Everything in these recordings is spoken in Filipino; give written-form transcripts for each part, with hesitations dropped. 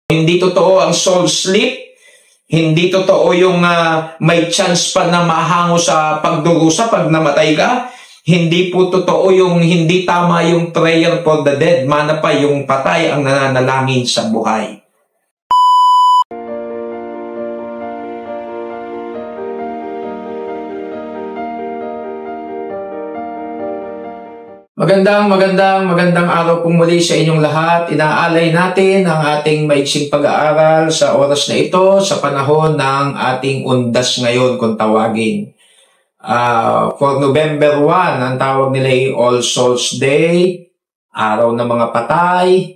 Hindi totoo ang soul sleep. Hindi totoo yung may chance pa na mahango sa pagdurusa pag namatay ka. Hindi po totoo yung hindi tama yung prayer for the dead. Mana pa yung patay ang nananalangin sa buhay. Magandang araw pong muli sa inyong lahat. Inaalay natin ang ating maiksing pag-aaral sa oras na ito sa panahon ng ating undas ngayon kung tawagin. For November 1, ang tawag nila ay All Souls Day, Araw ng mga Patay.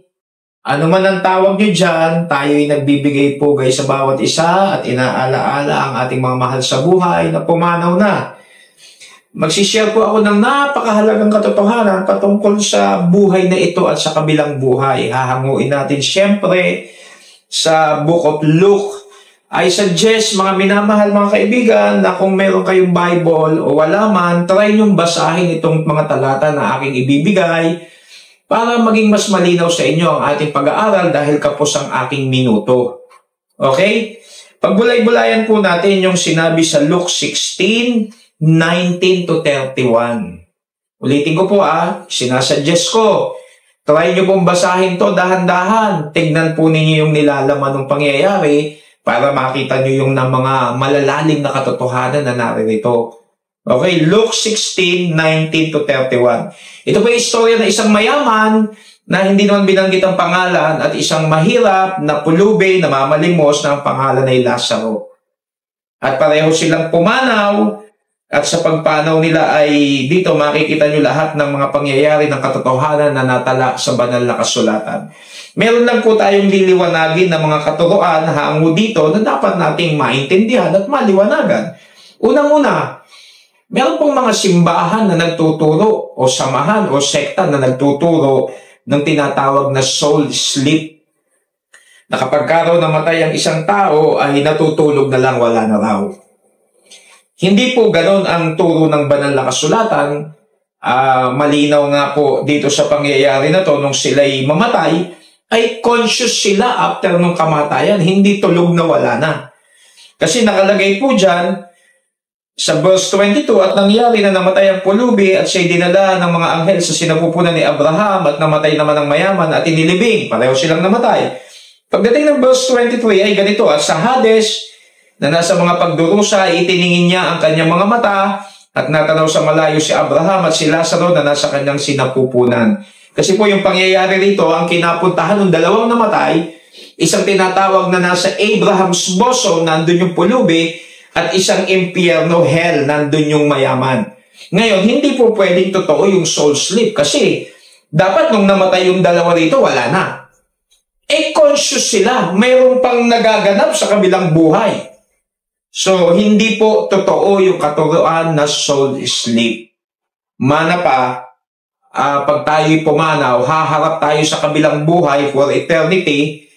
Ano man ang tawag nyo dyan, tayo ay nagbibigay pugay sa bawat isa at inaalaala ang ating mga mahal sa buhay na pumanaw na. Magsishare po ako ng napakahalagang katotohanan patungkol sa buhay na ito at sa kabilang buhay. Hahanguin natin siyempre sa Book of Luke. I suggest mga minamahal mga kaibigan na kung meron kayong Bible o wala man, try nyong basahin itong mga talata na aking ibibigay para maging mas malinaw sa inyo ang ating pag-aaral dahil kapos ang aking minuto. Okay? Pagbulay-bulayan po natin yung sinabi sa Luke 16:19 to 31. Ulitin ko po sinasuggest ko. Try nyo pong basahin to dahan-dahan. Tignan po ninyo yung nilalaman ng pangyayari para makita nyo yung mga malalalim na katotohanan na naririto. Okay, Luke 16:19 to 31. Ito po yung istorya ng isang mayaman na hindi naman binanggit ang pangalan at isang mahirap na pulubi na mamalimos na ang pangalan ay Lazaro. At pareho silang pumanaw. At sa pagpanaw nila ay dito makikita nyo lahat ng mga pangyayari ng katotohanan na natala sa banal na kasulatan. Meron lang po tayong liliwanagin na mga katuroan hango dito na dapat nating maintindihan at maliwanagan. Unang-una, meron pong mga simbahan na nagtuturo o samahan o sekta na nagtuturo ng tinatawag na soul sleep. Na kapag raw namatay ang isang tao ay natutulog na lang, wala na raw. Hindi po ganon ang turo ng banal na kasulatan. Malinaw nga po dito sa pangyayari na to, nung sila'y mamatay, ay conscious sila after nung kamatayan. Hindi tulog na wala na. Kasi nakalagay po dyan sa verse 22, at nangyari na namatay ang pulubi at siya'y dinala ng mga anghel sa sinapupunan ni Abraham at namatay naman ang mayaman at inilibing. Pareho silang namatay. Pagdating ng verse 23 ay ganito, at sa Hades, na nasa mga pagdurusa, itiningin niya ang kanyang mga mata at natanaw sa malayo si Abraham at si Lazaro na nasa kanyang sinapupunan. Kasi po yung pangyayari rito, ang kinapuntahan ng dalawang namatay, isang tinatawag na nasa Abraham's bosom, nandun yung pulubi, at isang impyerno, hell, nandun yung mayaman. Ngayon, hindi po pwedeng totoo yung soul sleep kasi dapat nung namatay yung dalawa rito, wala na. Conscious sila, mayroon pang nagaganap sa kabilang buhay. So, hindi po totoo yung katuruan na soul sleep. Mana pa, pag tayo'y pumanaw, haharap tayo sa kabilang buhay for eternity.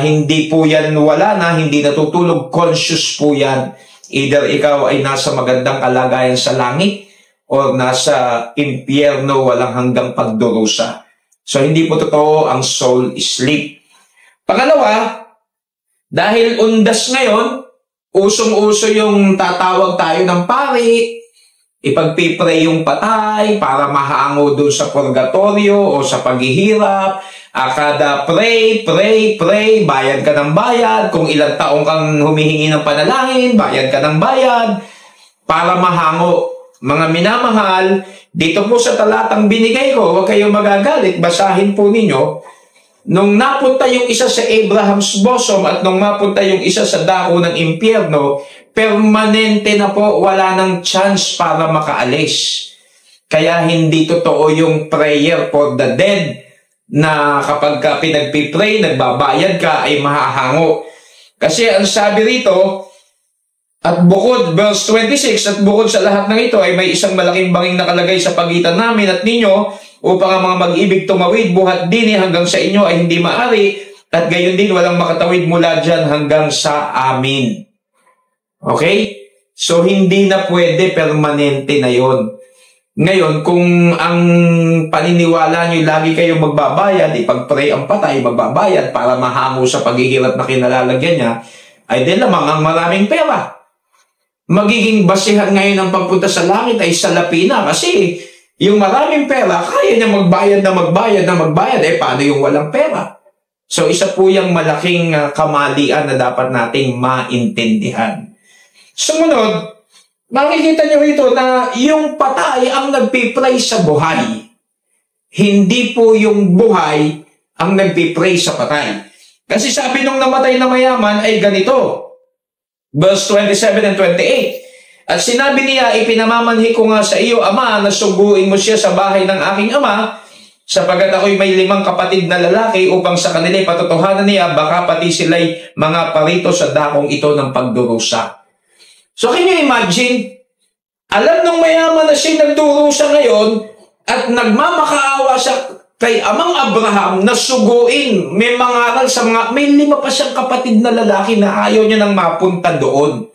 Hindi po yan wala na, hindi natutulog, conscious po yan. Either ikaw ay nasa magandang kalagayan sa langit or nasa impyerno, walang hanggang pagdurusa. So, hindi po totoo ang soul sleep. Pangalawa, dahil undas ngayon, usong-uso yung tatawag tayo ng pari, ipagpipray yung patay para mahango doon sa purgatorio o sa paghihirap. Kada pray, bayad ka ng bayad. Kung ilang taong kang humihingi ng panalangin, bayad ka ng bayad para mahango. Mga minamahal, dito po sa talatang binigay ko, huwag kayong magagalit, basahin po ninyo. Nung napunta yung isa sa Abraham's bosom at nung mapunta yung isa sa dako ng impyerno, permanente na po, wala ng chance para makaalis. Kaya hindi totoo yung prayer for the dead na kapag ka pinagpipray, nagbabayad ka, ay mahahango. Kasi ang sabi rito, at bukod, verse 26, at bukod sa lahat ng ito ay may isang malaking banging nakalagay sa pagitan namin at ninyo, upang ang mga mag-ibig tumawid buhat din hanggang sa inyo ay hindi maari, at gayon din walang makatawid mula dyan hanggang sa amin. Okay? So, hindi na pwede, permanente na yon. Ngayon, kung ang paniniwala nyo lagi kayong magbabayad, ipag-pray ang patay, magbabayad para mahango sa paghihirap na kinalalagyan niya, ay din lamang ang maraming pera. Magiging basihan ngayon ng pagpunta sa langit ay salapi na kasi yung maraming pera, kaya niya magbayad na magbayad na magbayad, paano yung walang pera? So, isa po yung malaking kamalian na dapat nating maintindihan. Sumunod, makikita nyo rito na yung patay ang nagpipray sa buhay. Hindi po yung buhay ang nagpipray sa patay. Kasi sabi nung namatay na mayaman ay ganito. Verse 27 and 28. At sinabi niya, ipinamamanhi ko nga sa iyo, Ama, na suguin mo siya sa bahay ng aking ama, sapagat ako'y may 5 kapatid na lalaki upang sa kanila patotohanan niya, baka pati sila'y mga parito sa dakong ito ng pagdurusa. So can you imagine? Alam nung mayaman na siya nagdurusa ngayon at nagmamakaawa siya kay Amang Abraham na suguin, may mangaral sa may 5 pa siyang kapatid na lalaki na ayaw niya nang mapunta doon.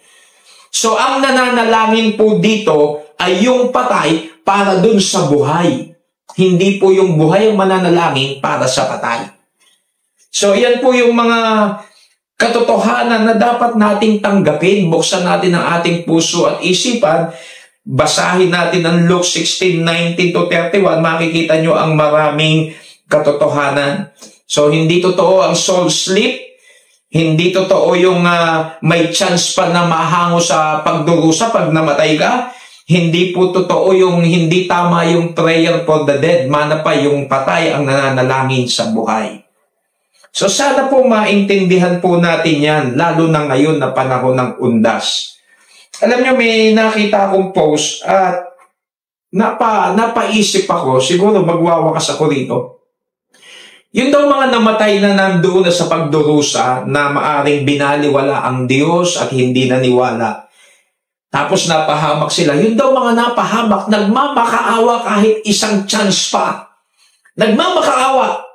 So ang nananalangin po dito ay yung patay para dun sa buhay. Hindi po yung buhay ang mananalangin para sa patay. So yan po yung mga katotohanan na dapat nating tanggapin. Buksan natin ang ating puso at isipan. Basahin natin ang Luke 16:19 to 31, makikita nyo ang maraming katotohanan. So, hindi totoo ang soul sleep. Hindi totoo yung may chance pa na mahango sa pagdurusa pag namatay ka. Hindi po totoo yung hindi tama yung prayer for the dead. Mana pa yung patay ang nananalangin sa buhay. So, sana po maintindihan po natin yan, lalo na ngayon na panahon ng undas. Alam nyo, may nakita akong post at napaisip ako, siguro magwawakas ako rito. Yun daw mga namatay na nandoon na sa pagdurusa na maaring binaliwala ang Diyos at hindi naniwala. Tapos napahamak sila. Yun daw mga napahamak, nagmamakaawa kahit isang chance pa. Nagmamakaawa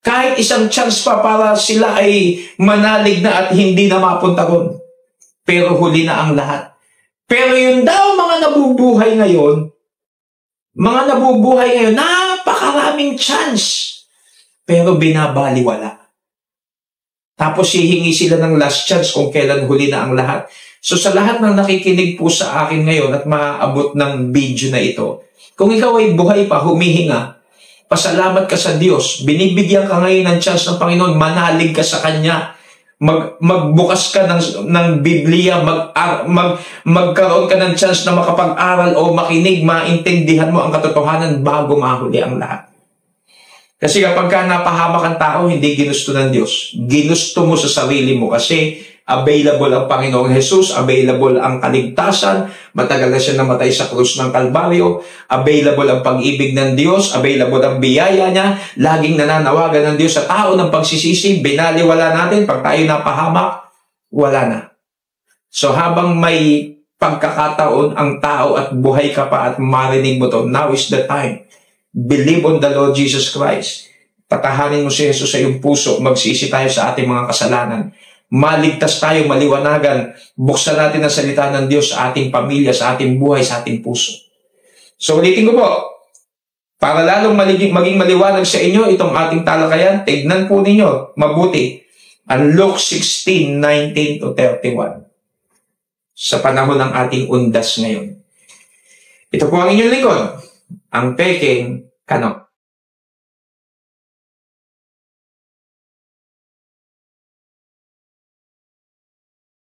kahit isang chance pa para sila ay manalig na at hindi na mapunta ron. Pero huli na ang lahat. Pero yun daw mga nabubuhay ngayon, napakaraming chance. Pero binabaliwala. Tapos hihingi sila ng last chance kung kailan huli na ang lahat. So sa lahat ng nakikinig po sa akin ngayon at maaabot ng video na ito, kung ikaw ay buhay pa, humihinga, pasalamat ka sa Diyos, binibigyan ka ngayon ng chance ng Panginoon, manalig ka sa Kanya, magbukas ka ng Biblia, magkaroon ka ng chance na makapag-aral o makinig, maintindihan mo ang katotohanan bago mahuli ang lahat. Kasi kapag ka napahamak ang tao, hindi ginusto ng Diyos. Ginusto mo sa sarili mo kasi available ang Panginoong Jesus, available ang kaligtasan, matagal na siya namatay sa krus ng Kalbaryo, available ang pag-ibig ng Diyos, available ang biyaya niya, laging nananawagan ng Diyos sa tao ng pagsisisi, binaliwala natin, pag tayo napahamak, wala na. So habang may pagkakataon ang tao at buhay ka pa at marinig mo to, now is the time. Believe on the Lord Jesus Christ. Patahanin mo si Jesus sa iyong puso, magsisi tayo sa ating mga kasalanan. Maligtas tayo, maliwanagan, buksan natin ang salita ng Diyos sa ating pamilya, sa ating buhay, sa ating puso. So ulitin ko po, para lalong maging maliwanag sa inyo itong ating talakayan, tignan po ninyo mabuti ang Luke 16:19 to 31 sa panahon ng ating undas ngayon. Ito po ang inyong lingkod, ang Peking Kano.